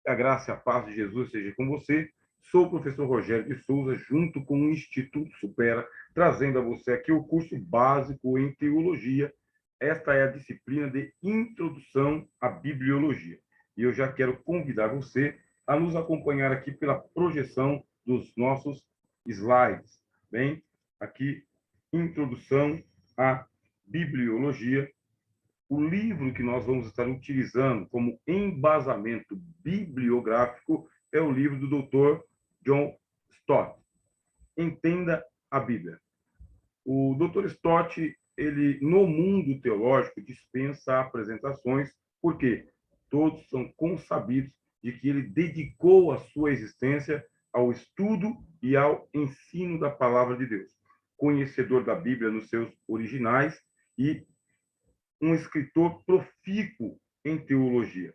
A graça e a paz de Jesus seja com você. Sou o professor Rogério de Souza, junto com o Instituto Supera, trazendo a você aqui o curso básico em teologia. Esta é a disciplina de Introdução à Bibliologia. E eu já quero convidar você a nos acompanhar aqui pela projeção dos nossos slides. Bem, aqui, Introdução à Bibliologia. O livro que nós vamos estar utilizando como embasamento bibliográfico é o livro do Dr. John Stott. Entenda a Bíblia. O Dr. Stott, ele no mundo teológico dispensa apresentações, porque todos são consabidos de que ele dedicou a sua existência ao estudo e ao ensino da palavra de Deus. Conhecedor da Bíblia nos seus originais e um escritor profícuo em teologia.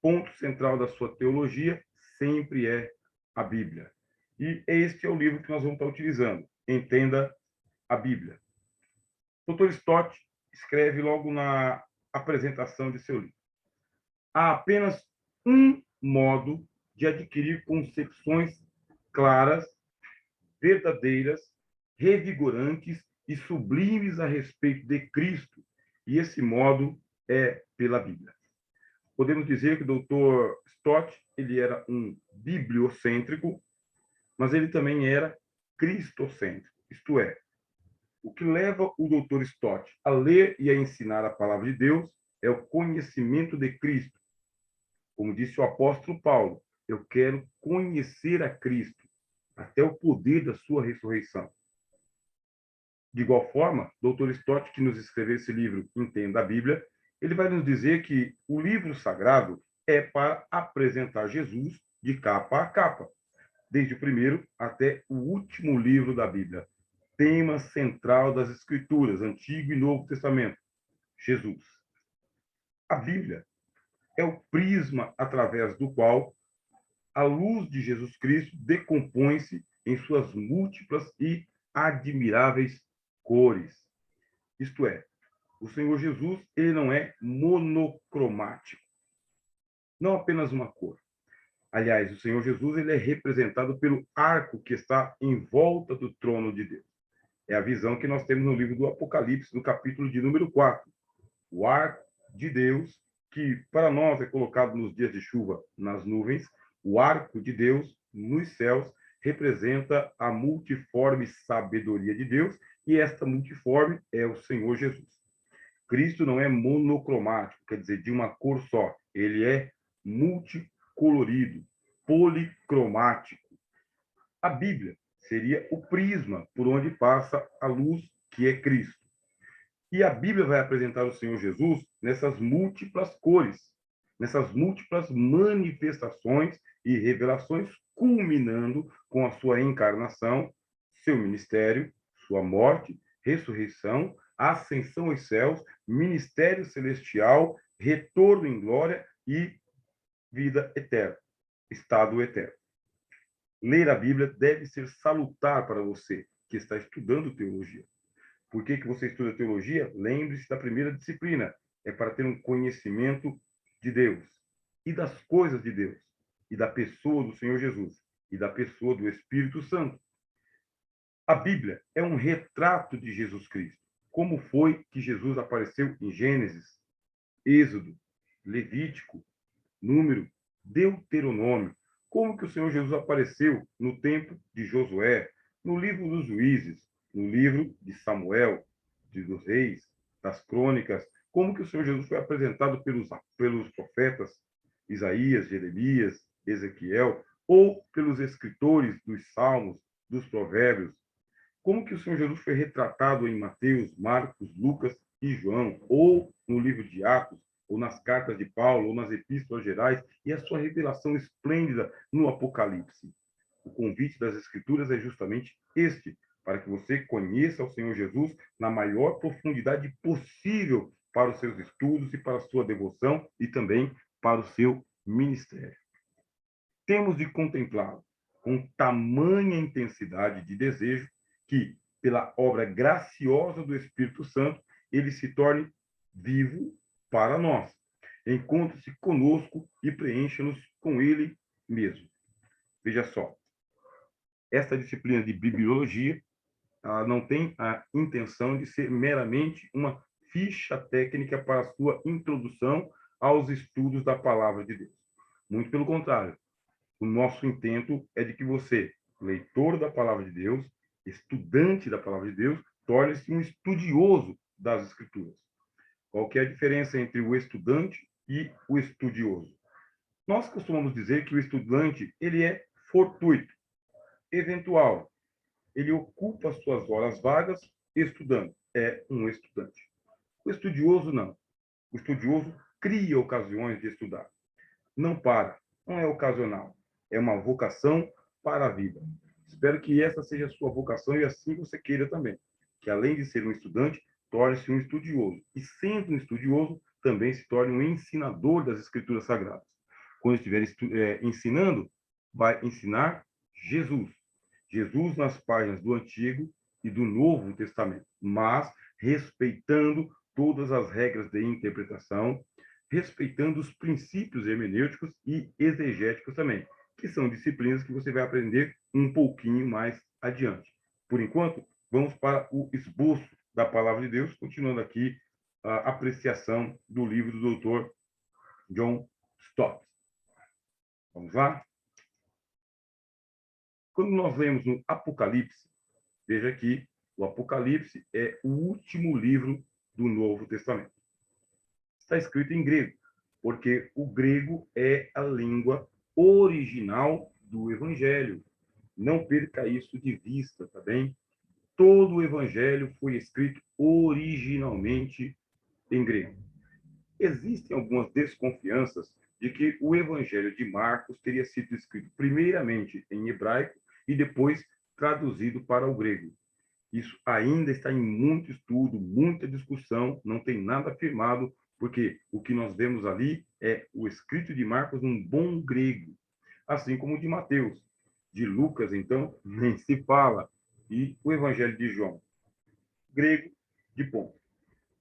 Ponto central da sua teologia sempre é a Bíblia. E este é o livro que nós vamos estar utilizando. Entenda a Bíblia. O Dr. Stott escreve logo na apresentação de seu livro: há apenas um modo de adquirir concepções claras, verdadeiras, revigorantes e sublimes a respeito de Cristo, e esse modo é pela Bíblia. Podemos dizer que o Dr. Stott ele era um bibliocêntrico, mas ele também era cristocêntrico. Isto é, o que leva o Dr. Stott a ler e a ensinar a palavra de Deus é o conhecimento de Cristo. Como disse o apóstolo Paulo, eu quero conhecer a Cristo até o poder da sua ressurreição. De igual forma, Dr. Stott, que nos escreveu esse livro Entenda a Bíblia, ele vai nos dizer que o livro sagrado é para apresentar Jesus de capa a capa, desde o primeiro até o último livro da Bíblia. Tema central das Escrituras, Antigo e Novo Testamento: Jesus. A Bíblia é o prisma através do qual a luz de Jesus Cristo decompõe-se em suas múltiplas e admiráveis cores. Isto é, o Senhor Jesus, ele não é monocromático, não apenas uma cor. Aliás, o Senhor Jesus, ele é representado pelo arco que está em volta do trono de Deus. É a visão que nós temos no livro do Apocalipse, no capítulo de número 4. O arco de Deus, que para nós é colocado nos dias de chuva nas nuvens, o arco de Deus nos céus representa a multiforme sabedoria de Deus, e esta multiforme é o Senhor Jesus. Cristo não é monocromático, quer dizer, de uma cor só. Ele é multicolorido, policromático. A Bíblia seria o prisma por onde passa a luz que é Cristo. E a Bíblia vai apresentar o Senhor Jesus nessas múltiplas cores, nessas múltiplas manifestações e revelações, culminando com a sua encarnação, seu ministério, sua morte, ressurreição, ascensão aos céus, ministério celestial, retorno em glória e vida eterna, estado eterno. Ler a Bíblia deve ser salutar para você que está estudando teologia. Por que você estuda teologia? Lembre-se da primeira disciplina. É para ter um conhecimento de Deus e das coisas de Deus e da pessoa do Senhor Jesus e da pessoa do Espírito Santo. A Bíblia é um retrato de Jesus Cristo. Como foi que Jesus apareceu em Gênesis, Êxodo, Levítico, Número, Deuteronômio? Como que o Senhor Jesus apareceu no tempo de Josué, no livro dos Juízes, no livro de Samuel, dos Reis, das Crônicas? Como que o Senhor Jesus foi apresentado pelos profetas Isaías, Jeremias, Ezequiel, ou pelos escritores dos Salmos, dos Provérbios? Como que o Senhor Jesus foi retratado em Mateus, Marcos, Lucas e João, ou no livro de Atos, ou nas cartas de Paulo, ou nas epístolas gerais, e a sua revelação esplêndida no Apocalipse? O convite das Escrituras é justamente este, para que você conheça o Senhor Jesus na maior profundidade possível para os seus estudos e para a sua devoção e também para o seu ministério. Temos de contemplá-lo com tamanha intensidade de desejo que, pela obra graciosa do Espírito Santo, ele se torne vivo para nós. encontre-se conosco e preencha-nos com ele mesmo. Veja só, esta disciplina de bibliologia ela não tem a intenção de ser meramente uma ficha técnica para a sua introdução aos estudos da palavra de Deus. Muito pelo contrário, o nosso intento é de que você, leitor da palavra de Deus, estudante da palavra de Deus, torne-se um estudioso das Escrituras. Qual que é a diferença entre o estudante e o estudioso? Nós costumamos dizer que o estudante ele é fortuito, eventual. Ele ocupa suas horas vagas estudando. É um estudante. O estudioso não. O estudioso cria ocasiões de estudar. Não para. Não é ocasional. É uma vocação para a vida. Espero que essa seja a sua vocação e assim você queira também. Que além de ser um estudante, torne-se um estudioso. E sendo um estudioso, também se torne um ensinador das Escrituras Sagradas. Quando estiver ensinando, vai ensinar Jesus. Jesus nas páginas do Antigo e do Novo Testamento, mas respeitando todas as regras de interpretação, respeitando os princípios hermenêuticos e exegéticos também, que são disciplinas que você vai aprender um pouquinho mais adiante. Por enquanto, vamos para o esboço da Palavra de Deus, continuando aqui a apreciação do livro do Dr. John Stott. Vamos lá? Quando nós lemos no Apocalipse, veja que o Apocalipse é o último livro do Novo Testamento. Está escrito em grego, porque o grego é a língua original do Evangelho. Não perca isso de vista, tá bem? Todo o Evangelho foi escrito originalmente em grego. Existem algumas desconfianças de que o Evangelho de Marcos teria sido escrito primeiramente em hebraico e depois traduzido para o grego. Isso ainda está em muito estudo, muita discussão, não tem nada afirmado, porque o que nós vemos ali é o escrito de Marcos num bom grego, assim como o de Mateus. De Lucas, então, nem se fala. E o Evangelho de João, grego de ponto.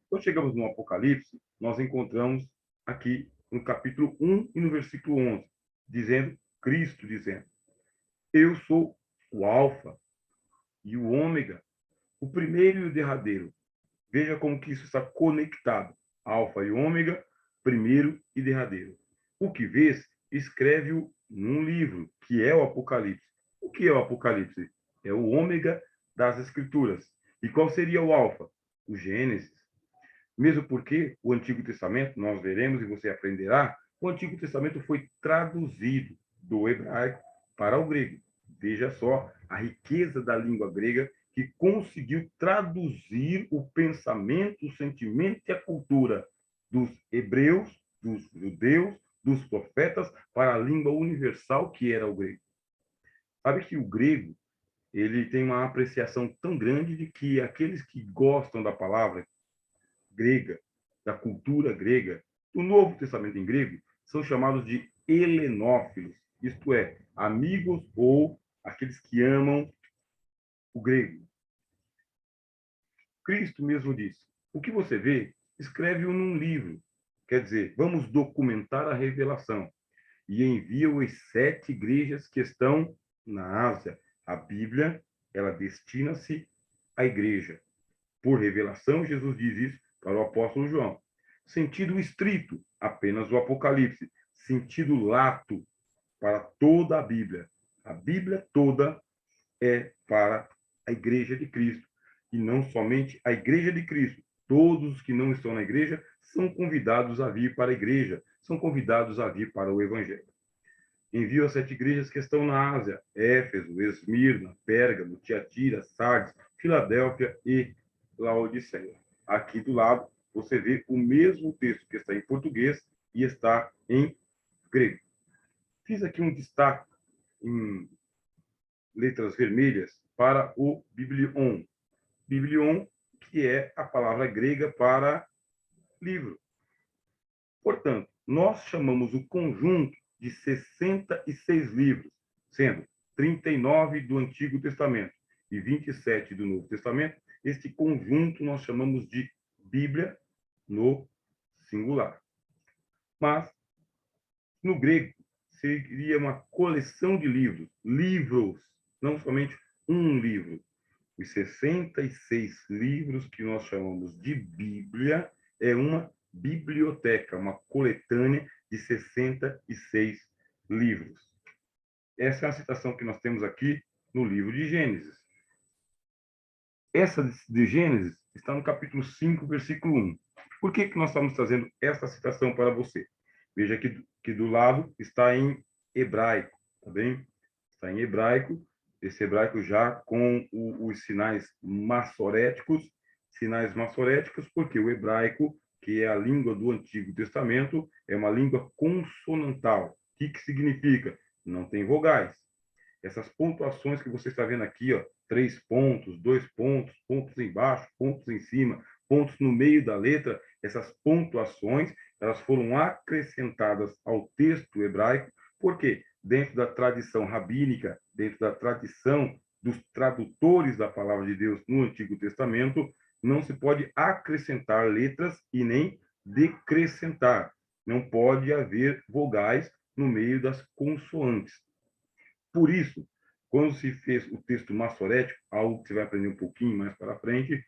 Quando chegamos no Apocalipse, nós encontramos aqui no capítulo 1 e no versículo 11, dizendo, Cristo dizendo, eu sou o Alfa e o Ômega, o primeiro e o derradeiro. Veja como que isso está conectado. Alfa e Ômega, primeiro e derradeiro. O que vês, escreve-o num livro, que é o Apocalipse. O que é o Apocalipse? É o Ômega das Escrituras. E qual seria o Alfa? O Gênesis. Mesmo porque o Antigo Testamento, nós veremos e você aprenderá, o Antigo Testamento foi traduzido do hebraico para o grego. Veja só a riqueza da língua grega que conseguiu traduzir o pensamento, o sentimento e a cultura dos hebreus, dos judeus, dos profetas para a língua universal que era o grego. Sabe que o grego ele tem uma apreciação tão grande de que aqueles que gostam da palavra grega, da cultura grega, do Novo Testamento em grego, são chamados de helenófilos, isto é, amigos ou aqueles que amam o grego. Cristo mesmo disse: o que você vê, escreve-o num livro. Quer dizer, vamos documentar a revelação. E envia-o às 7 igrejas que estão na Ásia. A Bíblia, ela destina-se à igreja. Por revelação, Jesus diz isso para o apóstolo João. Sentido estrito, apenas o Apocalipse. Sentido lato, para toda a Bíblia. A Bíblia toda é para a igreja de Cristo. E não somente a igreja de Cristo. Todos os que não estão na igreja são convidados a vir para a igreja, são convidados a vir para o Evangelho. Envio a 7 igrejas que estão na Ásia: Éfeso, Esmirna, Pérgamo, Tiatira, Sardes, Filadélfia e Laodiceia. Aqui do lado, você vê o mesmo texto que está em português e está em grego. Fiz aqui um destaque em letras vermelhas para o Biblion. Biblion, que é a palavra grega para livro. Portanto, nós chamamos o conjunto de 66 livros, sendo 39 do Antigo Testamento e 27 do Novo Testamento. Este conjunto nós chamamos de Bíblia no singular. Mas, no grego, seria uma coleção de livros, não somente um livro. Os 66 livros que nós chamamos de Bíblia é uma biblioteca, uma coletânea de 66 livros. Essa é a citação que nós temos aqui no livro de Gênesis. Essa de Gênesis está no capítulo 5, versículo 1. Por que nós estamos trazendo essa citação para você? Veja que do lado está em hebraico, tá bem? Está em hebraico, esse hebraico já com os sinais maçoréticos, porque o hebraico, que é a língua do Antigo Testamento, é uma língua consonantal. O que significa? Não tem vogais. Essas pontuações que você está vendo aqui, ó, 3 pontos, 2 pontos, pontos embaixo, pontos em cima, pontos no meio da letra, essas pontuações, elas foram acrescentadas ao texto hebraico, porque dentro da tradição rabínica, dentro da tradição dos tradutores da palavra de Deus no Antigo Testamento, não se pode acrescentar letras e nem decrescentar. Não pode haver vogais no meio das consoantes. Por isso, quando se fez o texto maçorético, algo que você vai aprender um pouquinho mais para frente,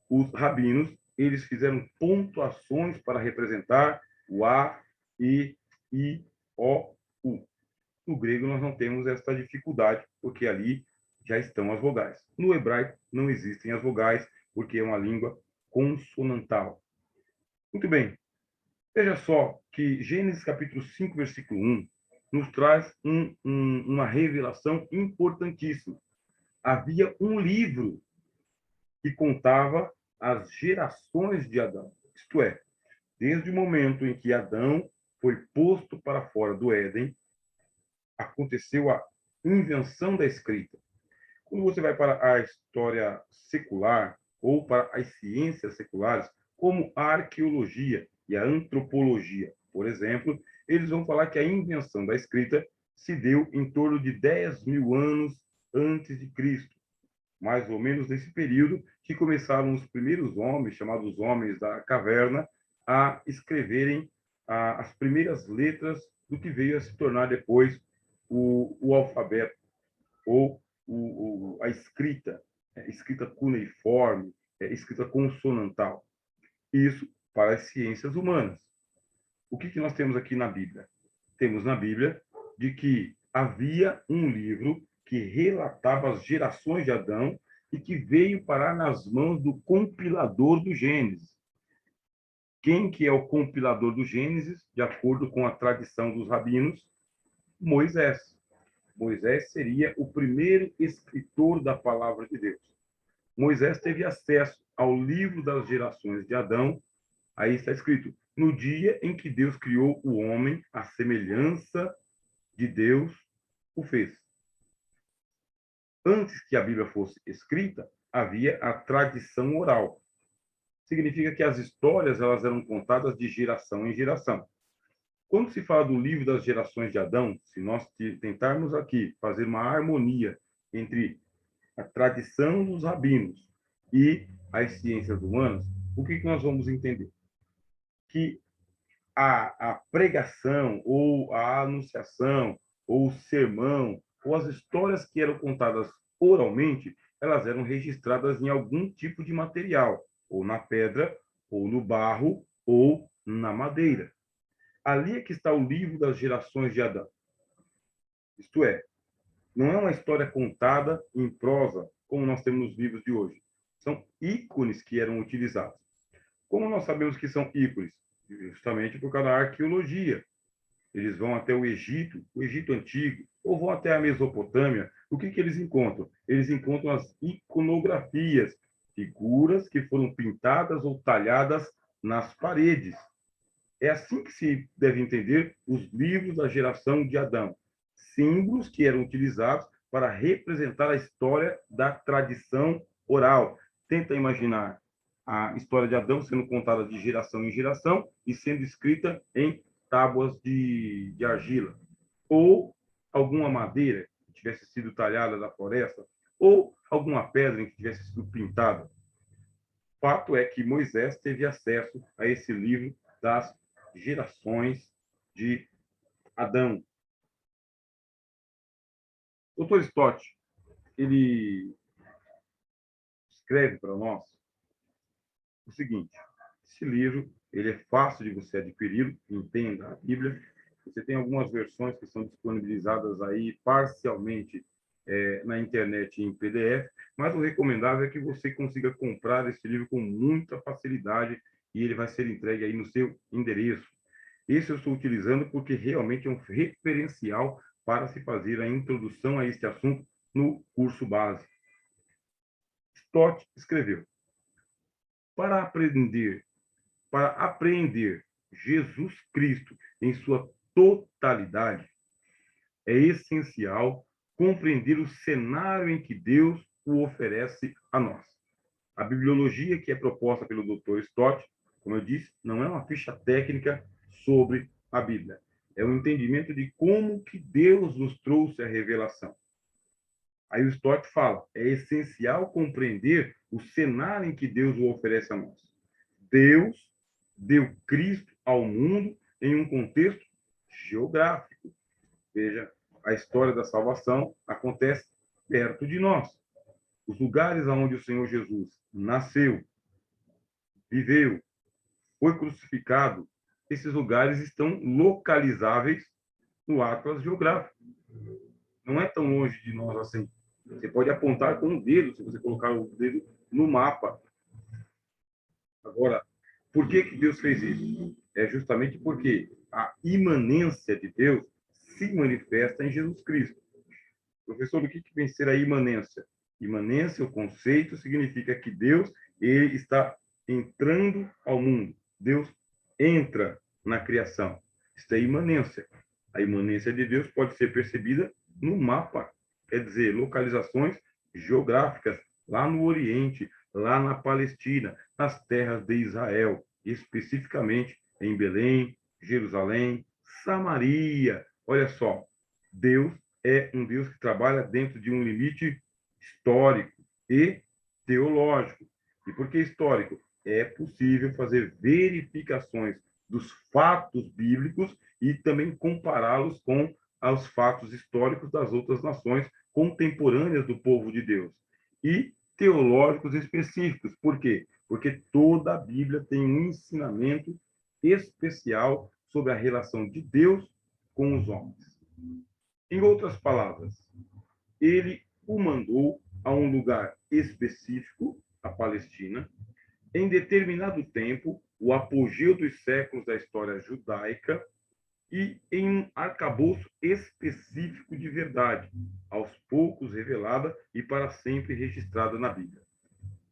os rabinos, eles fizeram pontuações para representar o A, E, I, O, U. No grego, nós não temos essa dificuldade, porque ali já estão as vogais. No hebraico, não existem as vogais, porque é uma língua consonantal. Muito bem. Veja só que Gênesis capítulo 5, versículo 1, nos traz uma revelação importantíssima. Havia um livro que contava as gerações de Adão. Isto é, desde o momento em que Adão foi posto para fora do Éden, aconteceu a invenção da escrita. Quando você vai para a história secular ou para as ciências seculares, como a arqueologia e a antropologia, por exemplo, eles vão falar que a invenção da escrita se deu em torno de 10 mil anos antes de Cristo. Mais ou menos nesse período que começaram os primeiros homens, chamados homens da caverna, a escreverem as primeiras letras do que veio a se tornar depois o alfabeto ou a escrita, escrita cuneiforme, escrita consonantal. Isso para as ciências humanas. O que nós temos aqui na Bíblia? Temos na Bíblia de que havia um livro que relatava as gerações de Adão e que veio parar nas mãos do compilador do Gênesis. Quem que é o compilador do Gênesis, de acordo com a tradição dos rabinos? Moisés. Moisés seria o primeiro escritor da palavra de Deus. Moisés teve acesso ao livro das gerações de Adão. Aí está escrito: no dia em que Deus criou o homem, a semelhança de Deus o fez. Antes que a Bíblia fosse escrita, havia a tradição oral. Significa que as histórias elas eram contadas de geração em geração. Quando se fala do livro das gerações de Adão, se nós tentarmos aqui fazer uma harmonia entre a tradição dos rabinos e as ciências humanas, o que nós vamos entender? Que a pregação, ou a anunciação, ou o sermão, ou as histórias que eram contadas oralmente, elas eram registradas em algum tipo de material, ou na pedra, ou no barro, ou na madeira. Ali é que está o livro das gerações de Adão. Isto é, não é uma história contada em prosa, como nós temos nos livros de hoje. São ícones que eram utilizados. Como nós sabemos que são ícones? Justamente por causa da arqueologia. Eles vão até o Egito Antigo, ou vão até a Mesopotâmia. O que eles encontram? Eles encontram as iconografias, figuras que foram pintadas ou talhadas nas paredes. É assim que se deve entender os livros da geração de Adão. Símbolos que eram utilizados para representar a história da tradição oral. Tenta imaginar a história de Adão sendo contada de geração em geração e sendo escrita em tábuas de argila. Ou alguma madeira que tivesse sido talhada da floresta, ou alguma pedra que tivesse sido pintada. Fato é que Moisés teve acesso a esse livro das gerações de Adão. O Dr. Stott, ele escreve para nós o seguinte: esse livro ele é fácil de você adquirir, entenda a Bíblia. Você tem algumas versões que são disponibilizadas aí parcialmente na internet em PDF, mas o recomendável é que você consiga comprar esse livro com muita facilidade e ele vai ser entregue aí no seu endereço. Esse eu estou utilizando porque realmente é um referencial para se fazer a introdução a este assunto no curso base. Stott escreveu: para apreender Jesus Cristo em sua totalidade, é essencial compreender o cenário em que Deus o oferece a nós. A bibliologia que é proposta pelo Dr. Stott, como eu disse, não é uma ficha técnica sobre a Bíblia. É um entendimento de como que Deus nos trouxe a revelação. Aí o Stott fala, é essencial compreender o cenário em que Deus o oferece a nós. Deus deu Cristo ao mundo em um contexto geográfico. Veja, a história da salvação acontece perto de nós. Os lugares onde o Senhor Jesus nasceu, viveu, foi crucificado, esses lugares estão localizáveis no atlas geográfico. Não é tão longe de nós assim. Você pode apontar com o dedo, se você colocar o dedo no mapa. Agora, por que Deus fez isso? É justamente porque a imanência de Deus se manifesta em Jesus Cristo. Professor, o que vem ser a imanência? Imanência, o conceito, significa que Deus ele está entrando ao mundo. Deus entra na criação. Isso é imanência. A imanência de Deus pode ser percebida no mapa, quer dizer, localizações geográficas, lá no Oriente, lá na Palestina, nas terras de Israel, especificamente em Belém, Jerusalém, Samaria. Olha só, Deus é um Deus que trabalha dentro de um limite histórico e teológico. E por que histórico? É possível fazer verificações dos fatos bíblicos e também compará-los com os fatos históricos das outras nações contemporâneas do povo de Deus. E teológicos específicos. Por quê? Porque toda a Bíblia tem um ensinamento especial sobre a relação de Deus com os homens. Em outras palavras, ele o mandou a um lugar específico, a Palestina, em determinado tempo, o apogeu dos séculos da história judaica, e em um arcabouço específico de verdade, aos poucos revelada e para sempre registrada na Bíblia.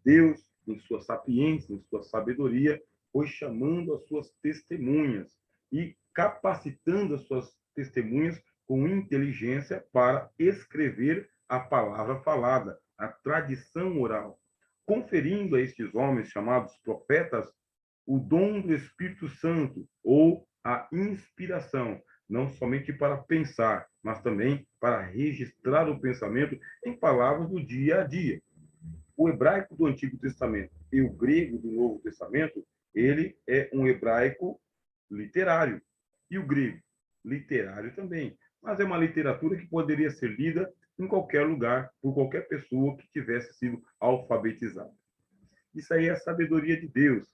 Deus, em sua sapiência, em sua sabedoria, foi chamando as suas testemunhas e capacitando as suas testemunhas com inteligência para escrever a palavra falada, a tradição oral, conferindo a estes homens chamados profetas o dom do Espírito Santo ou a inspiração, não somente para pensar, mas também para registrar o pensamento em palavras do dia a dia. O hebraico do Antigo Testamento e o grego do Novo Testamento, ele é um hebraico literário. E o grego, literário também. Mas é uma literatura que poderia ser lida em qualquer lugar, por qualquer pessoa que tivesse sido alfabetizada. Isso aí é a sabedoria de Deus.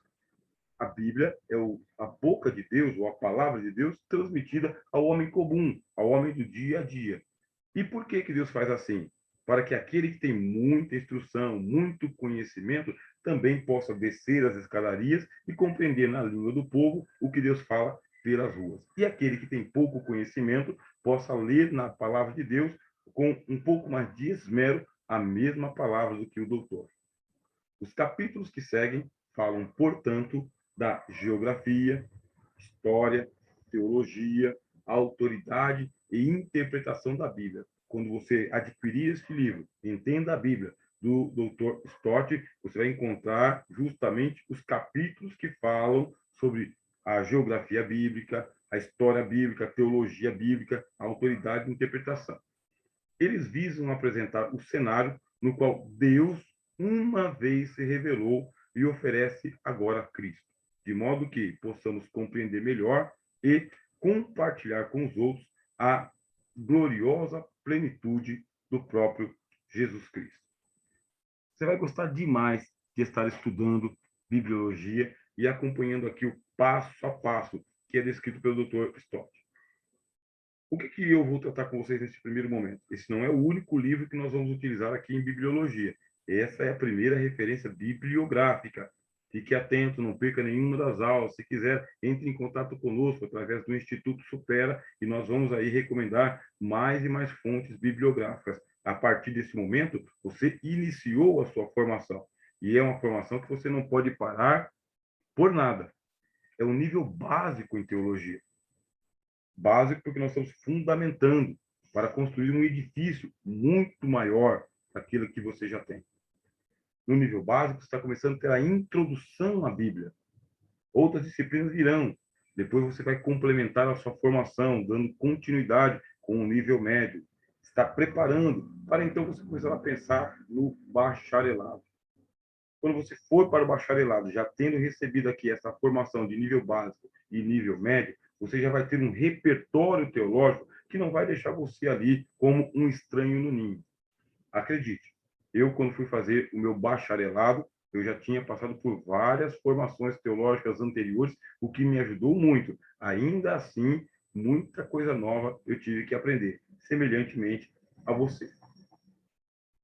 A Bíblia é a boca de Deus, ou a palavra de Deus, transmitida ao homem comum, ao homem do dia a dia. E por que Deus faz assim? Para que aquele que tem muita instrução, muito conhecimento, também possa descer as escadarias e compreender na língua do povo o que Deus fala pelas ruas. E aquele que tem pouco conhecimento possa ler na palavra de Deus com um pouco mais de esmero a mesma palavra do que o doutor. Os capítulos que seguem falam, portanto, da geografia, história, teologia, autoridade e interpretação da Bíblia. Quando você adquirir este livro, Entenda a Bíblia, do Dr. Stott, você vai encontrar justamente os capítulos que falam sobre a geografia bíblica, a história bíblica, a teologia bíblica, a autoridade e interpretação. Eles visam apresentar o cenário no qual Deus uma vez se revelou e oferece agora Cristo, de modo que possamos compreender melhor e compartilhar com os outros a gloriosa plenitude do próprio Jesus Cristo. Você vai gostar demais de estar estudando bibliologia e acompanhando aqui o passo a passo que é descrito pelo Dr. Stott. O que eu vou tratar com vocês nesse primeiro momento? Esse não é o único livro que nós vamos utilizar aqui em bibliologia. Essa é a primeira referência bibliográfica. Fique atento, não perca nenhuma das aulas. Se quiser, entre em contato conosco através do Instituto Supera e nós vamos aí recomendar mais e mais fontes bibliográficas. A partir desse momento, você iniciou a sua formação. E é uma formação que você não pode parar por nada. É um nível básico em teologia. Básico porque nós estamos fundamentando para construir um edifício muito maior daquilo que você já tem. No nível básico, você está começando a ter a introdução à Bíblia. Outras disciplinas virão. Depois você vai complementar a sua formação, dando continuidade com o nível médio. Está preparando para então você começar a pensar no bacharelado. Quando você for para o bacharelado, já tendo recebido aqui essa formação de nível básico e nível médio, você já vai ter um repertório teológico que não vai deixar você ali como um estranho no ninho. Acredite, eu, quando fui fazer o meu bacharelado, eu já tinha passado por várias formações teológicas anteriores, o que me ajudou muito. Ainda assim, muita coisa nova eu tive que aprender, semelhantemente a você.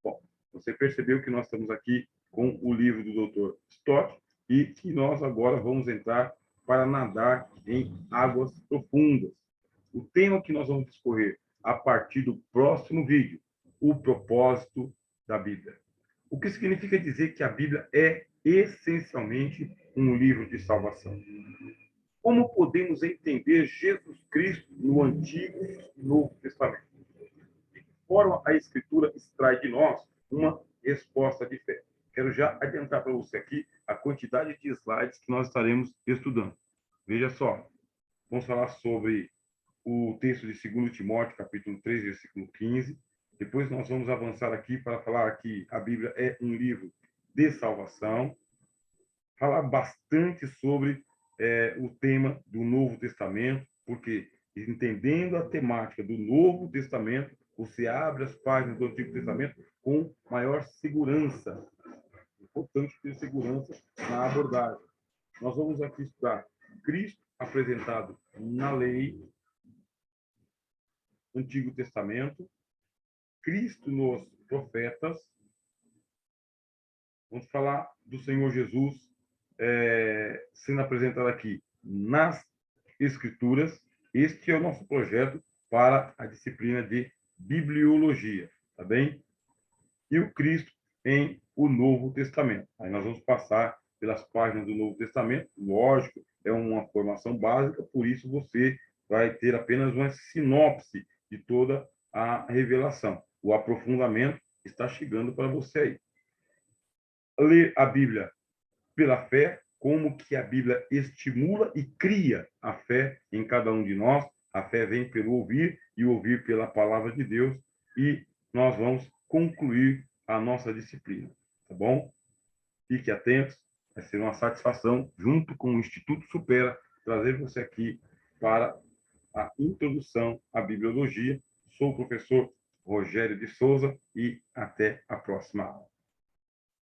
Bom, você percebeu que nós estamos aqui com o livro do Dr. Stott e que nós agora vamos entrar para nadar em águas profundas. O tema que nós vamos discorrer a partir do próximo vídeo, o propósito da Bíblia. O que significa dizer que a Bíblia é essencialmente um livro de salvação? Como podemos entender Jesus Cristo no Antigo e Novo Testamento? De que forma a Escritura extrai de nós uma resposta de fé? Quero já adiantar para você aqui a quantidade de slides que nós estaremos estudando. Veja só, vamos falar sobre o texto de 2 Timóteo, capítulo 3, versículo 15. Depois nós vamos avançar aqui para falar que a Bíblia é um livro de salvação. Falar bastante sobre o tema do Novo Testamento, porque entendendo a temática do Novo Testamento, você abre as páginas do Antigo Testamento com maior segurança. É importante ter segurança na abordagem. Nós vamos aqui estudar Cristo apresentado na lei, Antigo Testamento, Cristo nos profetas. Vamos falar do Senhor Jesus sendo apresentado aqui nas Escrituras. Este é o nosso projeto para a disciplina de bibliologia, tá bem? E o Cristo em o Novo Testamento. Aí nós vamos passar pelas páginas do Novo Testamento. Lógico, é uma formação básica, por isso você vai ter apenas uma sinopse de toda a revelação. O aprofundamento está chegando para você aí. Ler a Bíblia pela fé, como que a Bíblia estimula e cria a fé em cada um de nós. A fé vem pelo ouvir e ouvir pela palavra de Deus. E nós vamos concluir a nossa disciplina, tá bom? Fique atentos, vai ser uma satisfação, junto com o Instituto Supera, trazer você aqui para a introdução à bibliologia. Sou o professor Rogério de Souza e até a próxima aula.